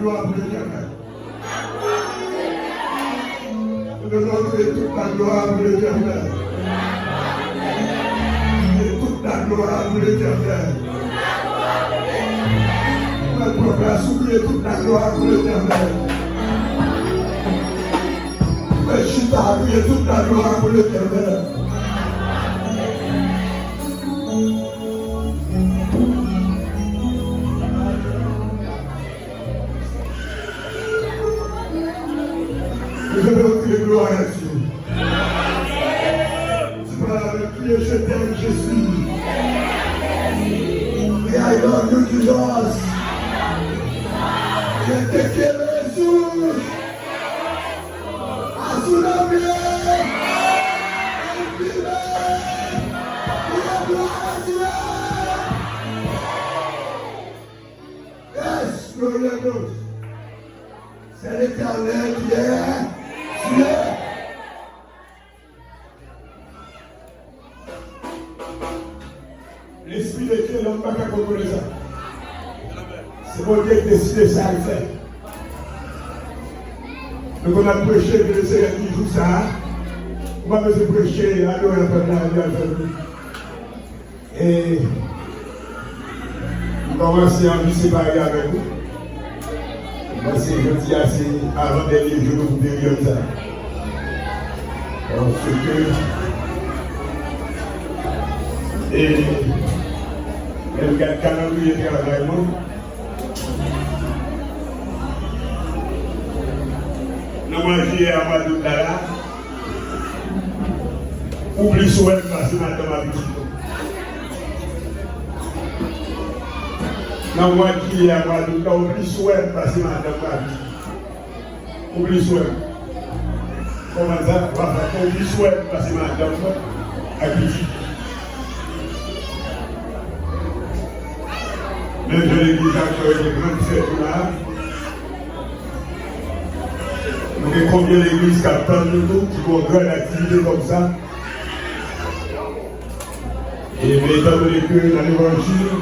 gloire pour l'Éternel. Nous devons donner toute la gloire pour l'Éternel. Et toute la gloire pour l'Éternel. Notre peuple a soufflé toute la gloire pour l'Éternel. Mais je suis arrivé toute la gloire pour l'Éternel. Je vais dire gloire à Dieu. C'est pas avec qui je t'aime, je suis. Et I love you, Jesus. Je te quiero, Jesús. A su nombre. Yes, gloria a Dios. C'est l'Éternel qui est. L'Esprit de Dieu n'a pas qu'à comprendre ça. C'est bon Dieu qui décide ça à faire. Donc on a prêché que le Seigneur qui joue ça. On va se prêcher, adorer la parole de Dieu. Et on va commencer à nous séparer avec vous. Parce que je dis assez avant dernier jour pour période ça. Parce que et elle garde calendrier de travail. Nous mangeons à mois d'août là. Oublie souhait parce que madame a visité. Dans moi qui est à mois d'août là, oublie souhait parce que madame a visité. Oublie souhait. Comment ça? Oublie souhait parce que madame a visité. Même je l'ai dit avec les grandes fêtes là. Nous avons combien d'églises qui attendent nous qui vont faire une activité comme ça. Et étant donné que dans l'évangile,